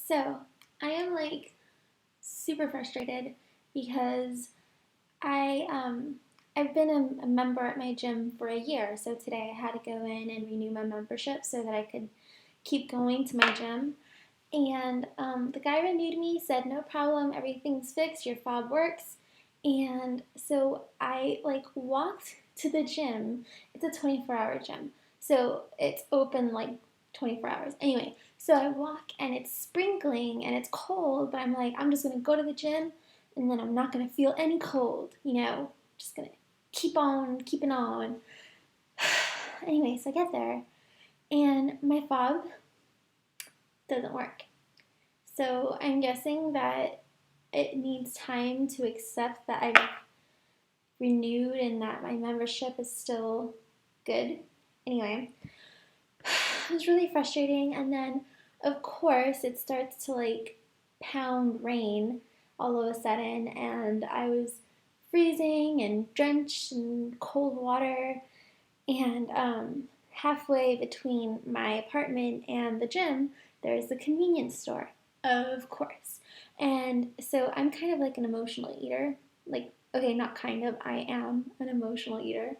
So, I am like super frustrated because I I've been a member at my gym for a year. So today I had to go in and renew my membership so that I could keep going to my gym. And the guy renewed me, said no problem, everything's fixed, your fob works. And so I like walked to the gym. It's a 24-hour gym, so it's open like 24 hours. Anyway, so I walk and it's sprinkling and it's cold, but I'm like, I'm just gonna go to the gym and then I'm not gonna feel any cold, just gonna keep on keeping on. Anyway, so I get there and my fob doesn't work. So I'm guessing that it needs time to accept that I've renewed and that my membership is still good. Anyway, it was really frustrating. And then, of course, it starts to like pound rain all of a sudden, and I was freezing and drenched in cold water. And halfway between my apartment and the gym, there's the convenience store, of course. And so I'm kind of like an emotional eater. Like, okay, not kind of, I am an emotional eater.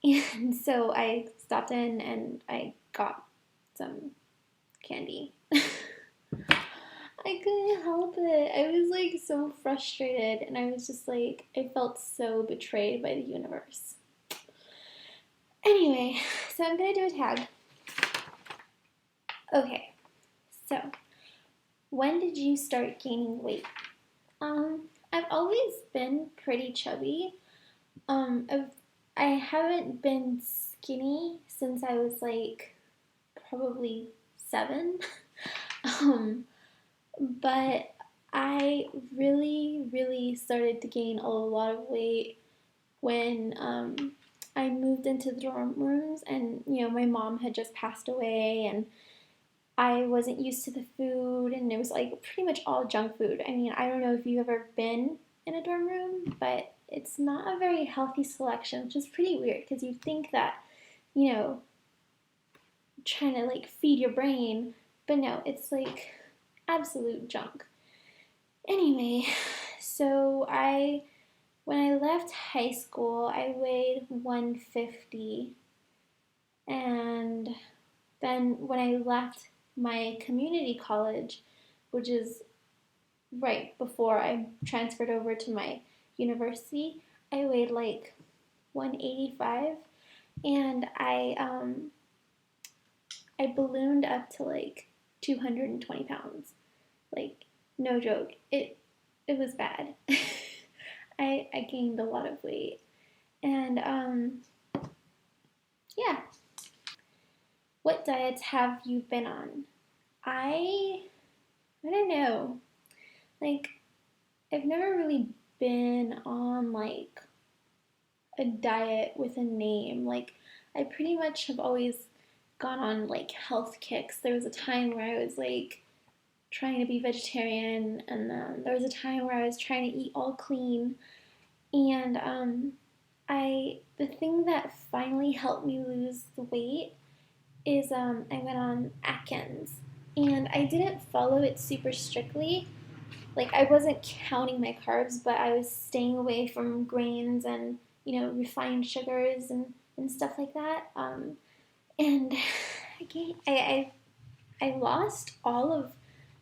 And so I stopped in and I got some candy. I couldn't help it. I was like so frustrated and I was just like, I felt so betrayed by the universe. Anyway, so I'm gonna do a tag. Okay, so when did you start gaining weight? I've always been pretty chubby. I've, I haven't been skinny since I was like probably 7. um, but I really started to gain a lot of weight when I moved into the dorm rooms, and my mom had just passed away, and I wasn't used to the food, and it was like pretty much all junk food. I mean, I don't know if you've ever been in a dorm room, but it's not a very healthy selection, which is pretty weird because you'd think that, you know, trying to like feed your brain, but no, it's like absolute junk. Anyway, so when I left high school, I weighed 150, and then when I left my community college, which is right before I transferred over to my university, I weighed like 185, and I ballooned up to like 220 pounds. Like, no joke. It was bad. I gained a lot of weight. And yeah. What diets have you been on? I I don't know. Like, I've never really been on like a diet with a name. Like, I pretty much have always gone on like health kicks. There was a time where I was like trying to be vegetarian, and then there was a time where I was trying to eat all clean. And the thing that finally helped me lose the weight is I went on Atkins, and I didn't follow it super strictly. Like, I wasn't counting my carbs, but I was staying away from grains and refined sugars and stuff like that. And I lost all of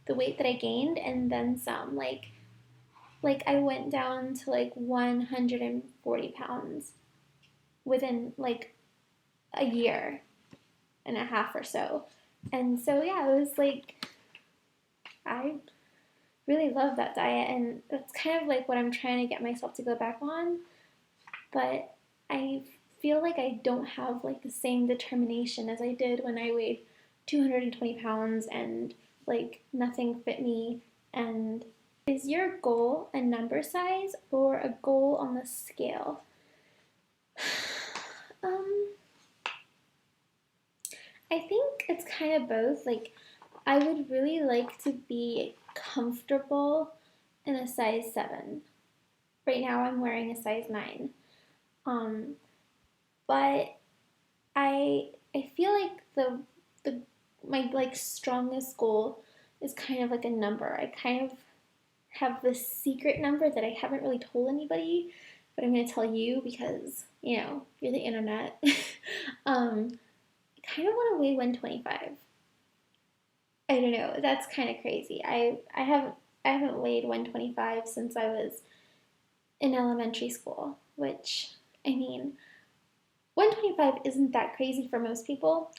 the weight that I gained and then some. Like I went down to like 140 pounds within like a year and a half or so. And so yeah, it was like I really love that diet, and that's kind of like what I'm trying to get myself to go back on. But I feel like I don't have like the same determination as I did when I weighed 220 pounds and like nothing fit me. And is your goal a number size or a goal on the scale? um, I think it's kind of both. Like, I would really like to be comfortable in a size 7. Right now I'm wearing a size 9. Um, but I feel like the my like strongest goal is kind of like a number. I kind of have this secret number that I haven't really told anybody, but I'm going to tell you because, you're the internet. I kind of want to weigh 125. I don't know. That's kind of crazy. I haven't weighed 125 since I was in elementary school, which, I mean, 125 isn't that crazy for most people.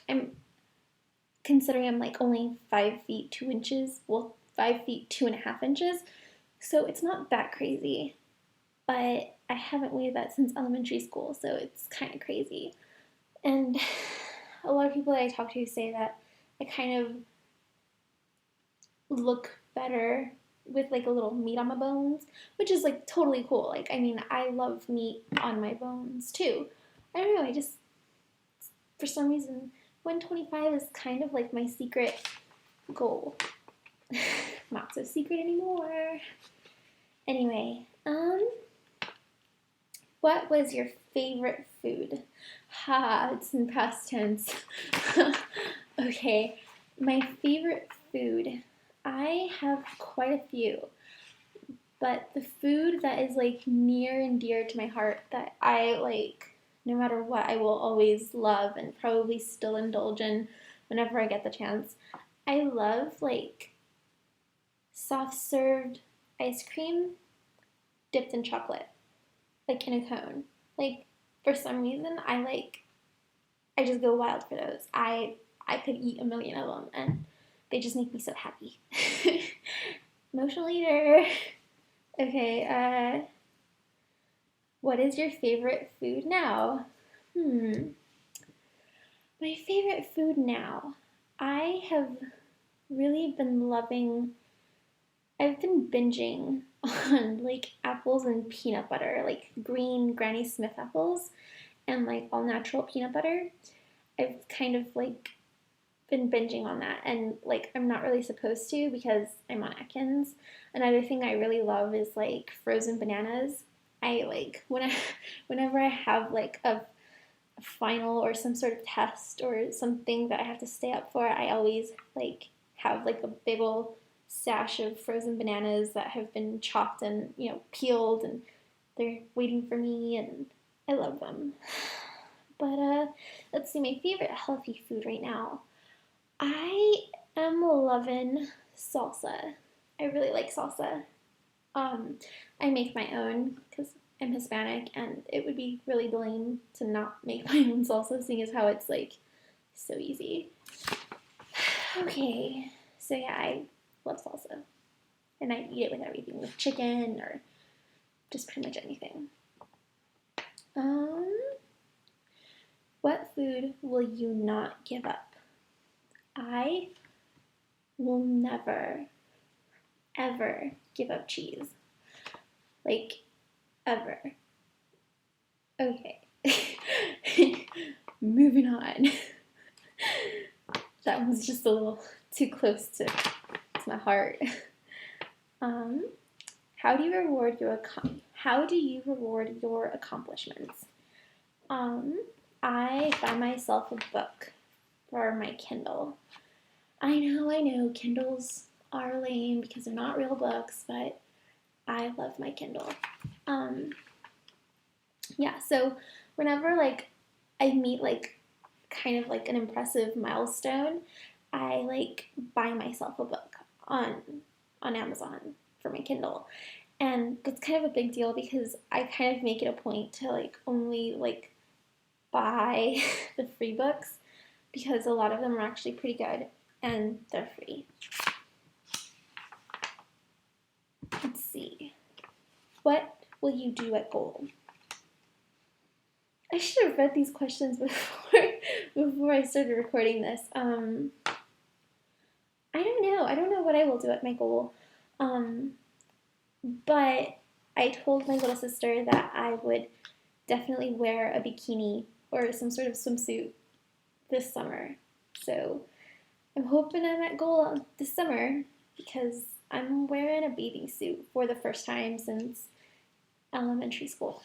Considering I'm like only 5 feet 2 inches, well, 5 feet 2.5 inches, so it's not that crazy. But I haven't weighed that since elementary school, so it's kind of crazy. And a lot of people that I talk to say that I kind of look better with like a little meat on my bones, which is like totally cool. Like, I mean, I love meat on my bones too. I don't know, I just, for some reason, 125 is kind of like my secret goal. Not so secret anymore. Anyway, what was your favorite food? Ha, it's in past tense. Okay, my favorite food. I have quite a few, but the food that is like near and dear to my heart that I like, no matter what, I will always love and probably still indulge in whenever I get the chance. I love like soft served ice cream dipped in chocolate, like in a cone. Like, for some reason, I just go wild for those. I could eat a million of them, and they just make me so happy. Emotional eater. Okay, what is your favorite food now? My favorite food now. I have really been I've been binging on like apples and peanut butter, like green Granny Smith apples and like all natural peanut butter. I've kind of like been binging on that, and like I'm not really supposed to because I'm on Atkins. Another thing I really love is like frozen bananas. I like whenever I have like a final or some sort of test or something that I have to stay up for, I always like have like a big ol' stash of frozen bananas that have been chopped and peeled, and they're waiting for me, and I love them. But let's see, my favorite healthy food right now. I am loving salsa. I really like salsa. I make my own because I'm Hispanic, and it would be really lame to not make my own salsa, seeing as how it's like so easy. Okay, so yeah, I love salsa, and I eat it with everything, with chicken or just pretty much anything. What food will you not give up? I will never, ever give up cheese. Like, ever. Okay. Moving on. That one's just a little too close to my heart. How do you reward your accomplishments? I buy myself a book for my Kindle. I know, Kindles are lame because they're not real books, but I love my Kindle. Yeah, so whenever like I meet like kind of like an impressive milestone, I like buy myself a book on Amazon for my Kindle. And that's kind of a big deal because I kind of make it a point to like only like buy the free books because a lot of them are actually pretty good and they're free. Let's see. What will you do at goal? I should have read these questions before I started recording this. I don't know. I don't know what I will do at my goal. But I told my little sister that I would definitely wear a bikini or some sort of swimsuit this summer. So I'm hoping I'm at goal this summer because I'm wearing a bathing suit for the first time since elementary school.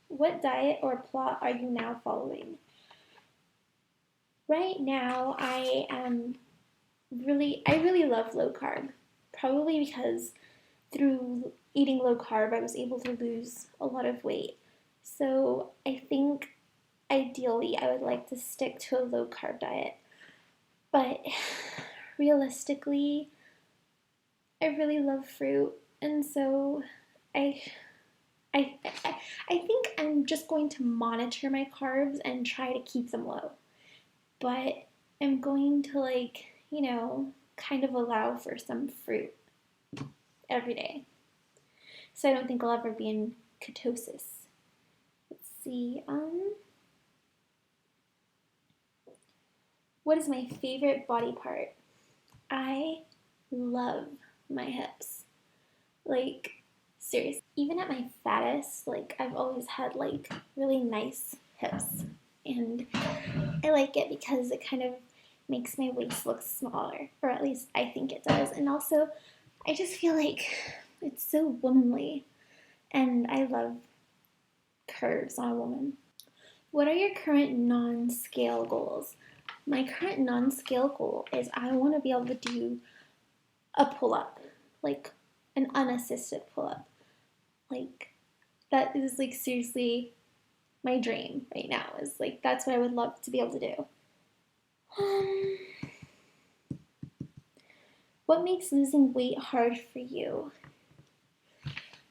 What diet or plot are you now following? Right now, I really love low carb. Probably because through eating low carb, I was able to lose a lot of weight. So I think ideally I would like to stick to a low carb diet. But realistically, I really love fruit, and so I I, I think I'm just going to monitor my carbs and try to keep them low. But I'm going to, kind of allow for some fruit every day. So I don't think I'll ever be in ketosis. Let's see. What is my favorite body part? I love my hips. Like, seriously. Even at my fattest, I've always had, really nice hips. And I like it because it kind of makes my waist look smaller, or at least I think it does. And also, I just feel like it's so womanly, and I love curves on a woman. What are your current non-scale goals? My current non-scale goal is I want to be able to do a pull-up, like an unassisted pull-up. Like, that is, seriously my dream right now, is, that's what I would love to be able to do. Um, what makes losing weight hard for you?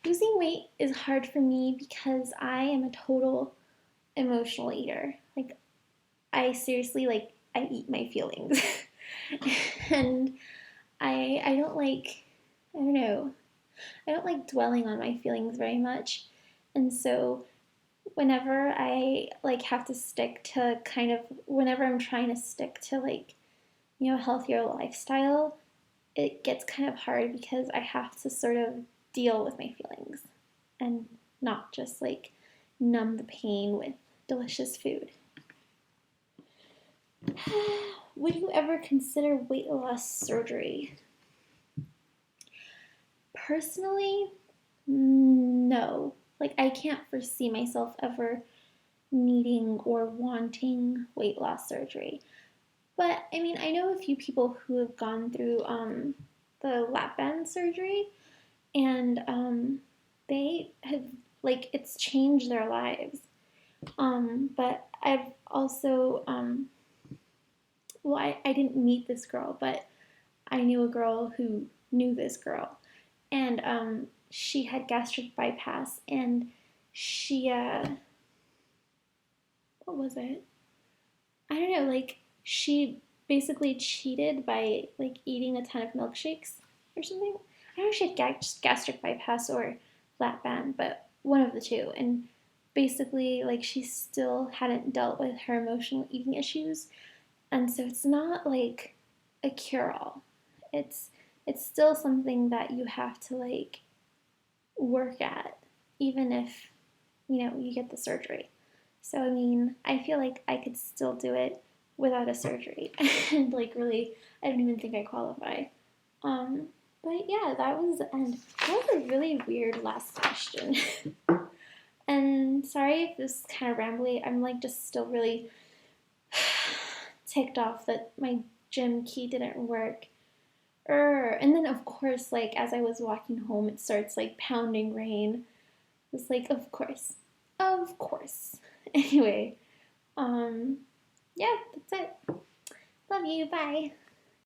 Losing weight is hard for me because I am a total emotional eater. I seriously, I eat my feelings. And I don't I don't know, I don't like dwelling on my feelings very much. And so whenever I have to stick to whenever I'm trying to stick to a healthier lifestyle, it gets kind of hard because I have to sort of deal with my feelings and not just numb the pain with delicious food. Would you ever consider weight loss surgery? Personally, no. I can't foresee myself ever needing or wanting weight loss surgery. But I mean, I know a few people who have gone through the lap band surgery, and they have it's changed their lives. But I've also well, I didn't meet this girl, but I knew a girl who knew this girl, and she had gastric bypass, and she what was it? I don't know, she basically cheated by eating a ton of milkshakes or something. I don't know if she had gastric bypass or flat band, but one of the two. And basically, she still hadn't dealt with her emotional eating issues, and so it's not a cure-all. It's it's still something that you have to work at, even if you get the surgery. So I mean, I feel like I could still do it without a surgery, and really, I don't even think I qualify. Um, but yeah, that was the end. That was a really weird last question. And sorry if this is kind of rambly. I'm just still really ticked off that my gym key didn't work. And then of course, as I was walking home, it starts pounding rain. It's of course, of course. Anyway, yeah, that's it. Love you. Bye.